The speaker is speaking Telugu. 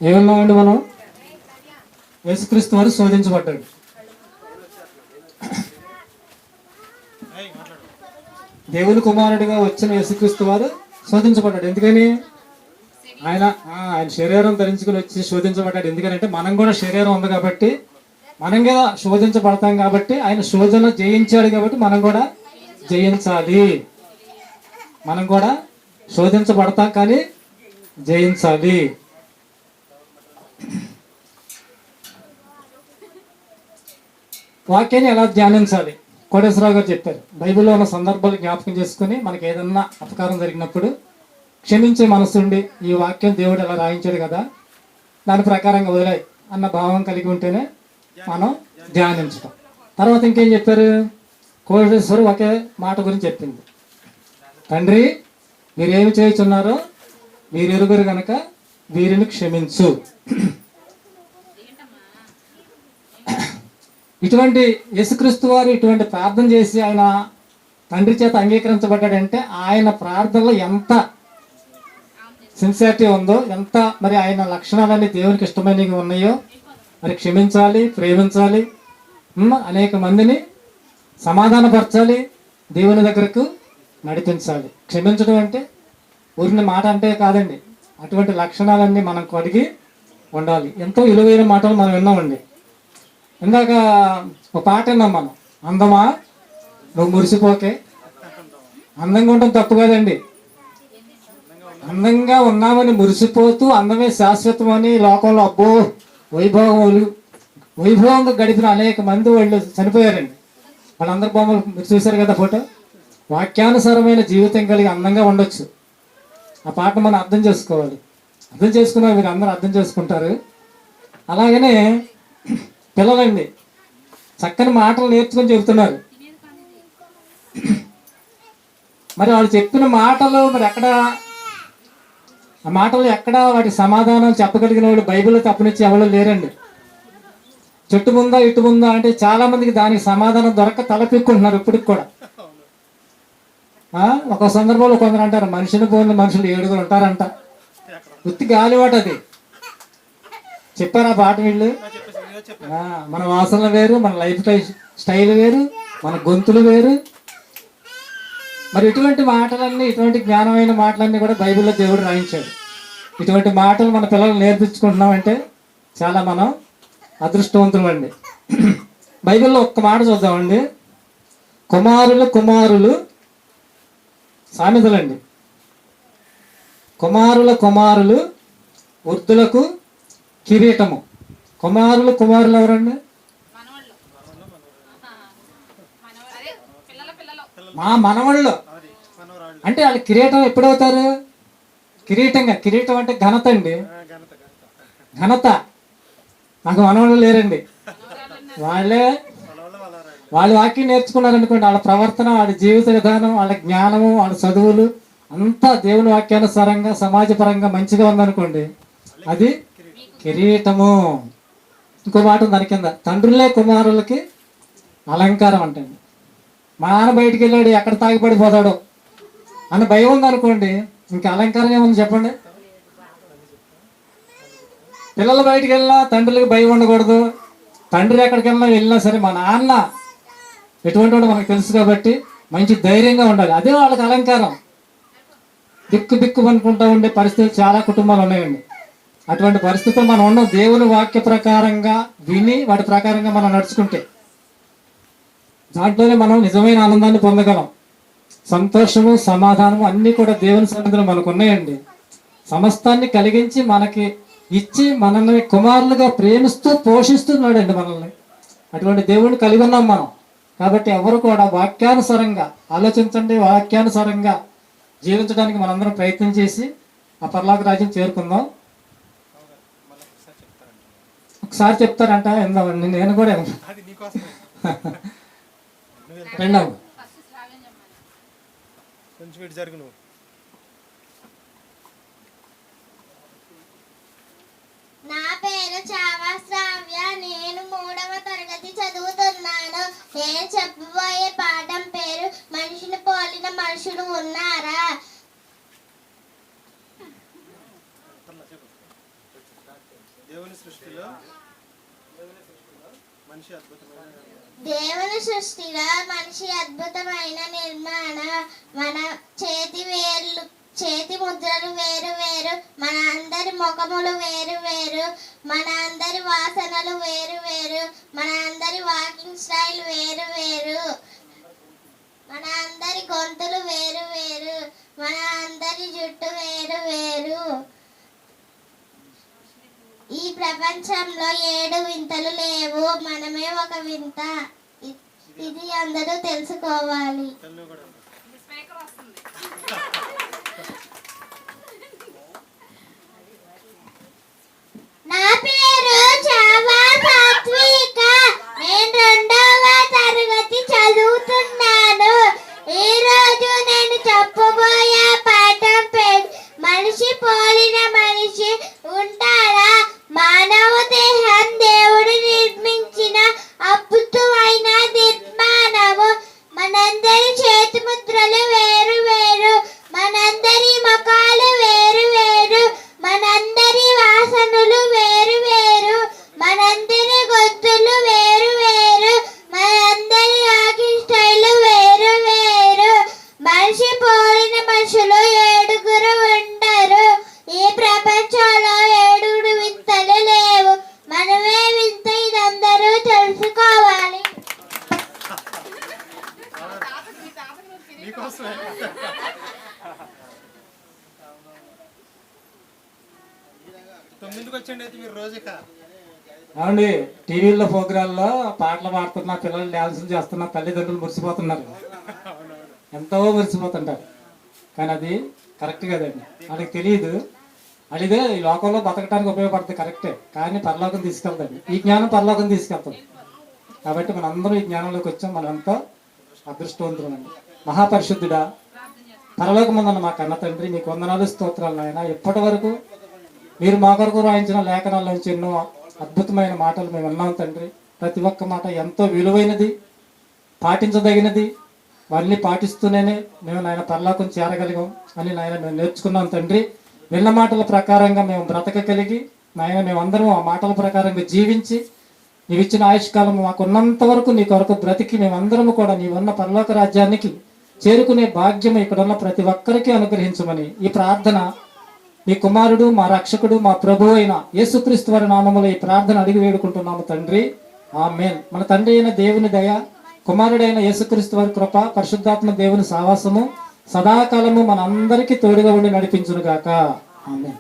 ఏమన్నామండి మనం? యేసుక్రీస్తు వారు శోధించబడ్డాడు. దేవుని కుమారుడిగా వచ్చిన యేసుక్రీస్తు వారు శోధించబడ్డాడు. ఎందుకని? ఆయన ఆయన శరీరం ధరించుకుని వచ్చి శోధించబడ్డాడు. ఎందుకంటే మనం కూడా శరీరం ఉంది కాబట్టి, మనం కూడా శోధించబడతాం కాబట్టి, ఆయన శోధన జయించాడు కాబట్టి మనం కూడా జయించాలి. మనం కూడా శోధించబడతాం కానీ జయించాలి. వాక్యాన్ని ఎలా ధ్యానించాలి కోటేశ్వరరావు గారు చెప్పారు. బైబిల్లో ఉన్న సందర్భాలు జ్ఞాపకం చేసుకుని మనకి ఏదన్నా అపకారం జరిగినప్పుడు క్షమించే మనసుండి ఈ వాక్యం దేవుడు ఎలా రాయించాడు కదా, దాని ప్రకారంగా వదిలాయి అన్న భావం కలిగి ఉంటేనే మనం ధ్యానించటం. తర్వాత ఇంకేం చెప్పారు? కోటేశ్వరు ఒకే మాట గురించి చెప్పింది, తండ్రి మీరేమి చేయుచున్నారో మీరు ఎరుగురు గనక వీరిని క్షమించు. ఇటువంటి యేసుక్రీస్తు వారు ఇటువంటి ప్రార్థన చేసి ఆయన తండ్రి చేత అంగీకరించబడ్డాడంటే ఆయన ప్రార్థనలో ఎంత సిన్సియారిటీ ఉందో, ఎంత మరి ఆయన లక్షణాలన్నీ దేవునికి ఇష్టమైనవి ఉన్నాయో, మరి క్షమించాలి, ప్రేమించాలి, అనేక మందిని సమాధానపరచాలి, దేవుని దగ్గరకు నడిపించాలి. క్షమించడం అంటే ఊరిని మాట అంటే కాదండి, అటువంటి లక్షణాలన్నీ మనం కలిగి ఉండాలి. ఎంతో విలువైన మాటలు మనం విన్నామండి. ఇందాక ఒక పాట విన్నాం మనం, అందమా నువ్వు మురిసిపోకే. అందంగా ఉండడం తప్పు కాదండి, అందంగా ఉన్నామని మురిసిపోతూ అందమే శాశ్వతం అని లోకంలో అబ్బో వైభవంగా గడిపిన అనేక మంది వాళ్ళు చనిపోయారండి. వాళ్ళందరి బొమ్మలు మీరు చూశారు కదా ఫోటో. వాక్యానుసారమైన జీవితం కలిగి అందంగా ఉండొచ్చు. ఆ పాట మనం అర్థం చేసుకోవాలి. అర్థం చేసుకున్నా మీరు అందరూ అర్థం చేసుకుంటారు. అలాగనే పిల్లలండి చక్కని మాటలు నేర్చుకొని చెబుతున్నారు. మరి వాళ్ళు చెప్పిన మాటలు మరి ఎక్కడ, ఆ మాటలు ఎక్కడ వాటి సమాధానం చెప్పగలిగిన వాళ్ళు బైబిల్లో తప్పనిచ్చి ఎవరు లేరండి. చెట్టు ముందా ఇటు ముందా అంటే చాలా మందికి దానికి సమాధానం దొరక్క తలపిక్కుంటున్నారు ఇప్పటికి కూడా. ఒక సందర్భంలో కొందరు అంటారు మనిషిని పోయిన మనుషులు 7 ఉంటారంట. ఉత్తి గాలివాట అది. చెప్పారా పాట వీళ్ళు? మన వాసనలు వేరు, మన లైఫ్ స్టైల్ వేరు, మన గొంతులు వేరు. మరి ఇటువంటి మాటలన్నీ, ఇటువంటి జ్ఞానమైన మాటలన్నీ కూడా బైబిల్లో దేవుడు రాయించాడు. ఇటువంటి మాటలు మన పిల్లలు నేర్పించుకుంటున్నామంటే చాలా మనం అదృష్టవంతులు అండి. బైబిల్లో ఒక్క మాట చూద్దామండి. కుమారులు సామెతలండి. కుమారులు వృద్ధులకు కిరీటము. కుమారులు ఎవరండి? మా మనవళ్ళు. అంటే వాళ్ళు కిరీటం ఎప్పుడవుతారు? కిరీటం అంటే ఘనత అండి, ఘనత. నాకు మనవళ్ళు లేరండి. వాళ్ళు వాక్యం నేర్చుకున్నారనుకోండి, వాళ్ళ ప్రవర్తన, వాళ్ళ జీవిత విధానం, వాళ్ళ జ్ఞానము, వాళ్ళ చదువులు అంతా దేవుని వాక్యానుసారంగా సమాజపరంగా మంచిగా ఉందనుకోండి, అది కిరీటము. ఇంకో మాట దాని కింద, తండ్రులే కుమారులకి అలంకారం అంటండి. మా నాన్న బయటికి వెళ్ళాడు ఎక్కడ తాగిపడిపోతాడో అని భయం ఉందనుకోండి, ఇంకా అలంకారం ఏముంది చెప్పండి? పిల్లలు బయటికి వెళ్ళినా తండ్రులకి భయం ఉండకూడదు. తండ్రి ఎక్కడికి వెళ్ళినా సరే మా నాన్న ఎటువంటి వాడు మనకు తెలుసు కాబట్టి మంచి ధైర్యంగా ఉండాలి. అదే వాళ్ళకి అలంకారం. బిక్కు అనుకుంటూ ఉండే పరిస్థితులు చాలా కుటుంబాలు ఉన్నాయండి. అటువంటి పరిస్థితులు మనం ఉన్న దేవుని వాక్య ప్రకారంగా విని వాటి ప్రకారంగా మనం నడుచుకుంటే దాంట్లోనే మనం నిజమైన ఆనందాన్ని పొందగలం. సంతోషము, సమాధానము అన్నీ కూడా దేవుని సన్నిధిలో మనకు ఉన్నాయండి. సమస్తాన్ని కలిగించి మనకి ఇచ్చి మనల్ని కుమారులుగా ప్రేమిస్తూ పోషిస్తున్నాడండి మనల్ని. అటువంటి దేవుడిని కలిగి ఉన్నాం మనం. కాబట్టి ఎవరు కూడా వాక్యానుసారంగా ఆలోచించండి, వాక్యానుసారంగా జీవించడానికి మనందరం ప్రయత్నం చేసి ఆ పరలోక రాజ్యం చేరుకుందాం. ఒకసారి చెప్తారంట ఎందామండి, నేను కూడా రెండవ నా పేరు చావా శ్రావ్య. నేను 3వ తరగతి చదువుతున్నాను. నేను చెప్పబోయే పాఠం పేరు మనిషిని పోలిన మనుషులు ఉన్నారా. దేవుని సృష్టిలో మనిషి అద్భుతమైన నిర్మాణ. మన చేతి ముద్రలు వేరు వేరు, మన అందరి ముఖములు వేరు వేరు, మన అందరి వాసనలు వేరు వేరు, మన అందరి వాకింగ్ స్టైల్ వేరు వేరు, మన అందరి గొంతులు వేరు వేరు, మన అందరి జుట్టు వేరు వేరు. ఈ ప్రపంచంలో 7 వింతలు లేవు, మనమే ఒక వింత. ఇది అందరూ తెలుసుకోవాలి. నా పేరు చావా సాత్విక. నేను 2వ తరగతి చదువుతున్నాను. ఈ రోజు నేను చెప్పబోయే పాఠం పేరు మనిషి పోలిన మనిషి ఉంటాడా? మానవ దేహం దేవుడు నిర్మించిన అద్భుతమైన నిర్మాణము. మనందరి చేతి ముద్రలు వేరు వేరు, మనందరి ముఖాలు వేరు వేరు, మనందరి వాసనలు వేరు వేరు, మనందరి గొంతులు వేరు వేరు, మనందరి వాకింగ్ స్టైల్ వేరు వేరు. మనిషి పోలిన మనుషులు 7 ఉండరు. ఈ ప్రపంచంలో 7 వింతలు లేవు, మనమే వింత. ఇదందరూ తెలుసుకోవాలి. అవునండి, టీవీల్లో ప్రోగ్రాల్లో పాటలు పాడుతున్నా, పిల్లలు డ్యాన్సులు చేస్తున్నా, తల్లిదండ్రులు మురిసిపోతున్నారు, ఎంతో మురిసిపోతుంటారు. కానీ అది కరెక్ట్ కదండి, వాళ్ళకి తెలియదు. అడిగే ఈ లోకంలో బతకడానికి ఉపయోగపడుతుంది కరెక్టే, కానీ పరలోకం తీసుకెళ్తుంది. ఈ జ్ఞానం పరలోకం తీసుకెళ్తుంది. కాబట్టి మనందరం ఈ జ్ఞానంలోకి వచ్చాం. మనం ఎంతో అదృష్టవంతులండి. మహాపరిశుద్ధుడా, పరలోకముందన్న మా కన్న తండ్రి, మీకు వందనాలు స్తోత్రాలు నాయన. ఇప్పటి వరకు మీరు మా కొరకు రాయించిన లేఖనాల్లోంచి ఎన్నో అద్భుతమైన మాటలు మేము విన్నాం తండ్రి. ప్రతి ఒక్క మాట ఎంతో విలువైనది, పాటించదగినది. వారిని పాటిస్తూనే మేము నాయన పరలోకం చేరగలిగాం అని నాయన మేము నేర్చుకున్నాం తండ్రి. విన్న మాటల ప్రకారంగా మేము బ్రతకగలిగి నాయన మేమందరం ఆ మాటల ప్రకారంగా జీవించి నీవు ఇచ్చిన ఆయుష్కాలం మాకున్నంత వరకు నీ కొరకు బ్రతికి మేమందరము కూడా నీవున్న పరలోక రాజ్యానికి చేరుకునే భాగ్యం ఇక్కడున్న ప్రతి ఒక్కరికి అనుగ్రహించమని ఈ ప్రార్థన మీ కుమారుడు, మా రక్షకుడు, మా ప్రభు అయిన యేసుక్రీస్తు వారి నామములో ఈ ప్రార్థన అడిగి వేడుకుంటున్నాము తండ్రి. ఆమేన్. మన తండ్రి అయిన దేవుని దయ, కుమారుడైన యేసుక్రీస్తు వారి కృప, పరిశుద్ధాత్మ దేవుని సావాసము సదాకాలము మన అందరికీ తోడుగా ఉండి నడిపించును గాక. ఆమేన్.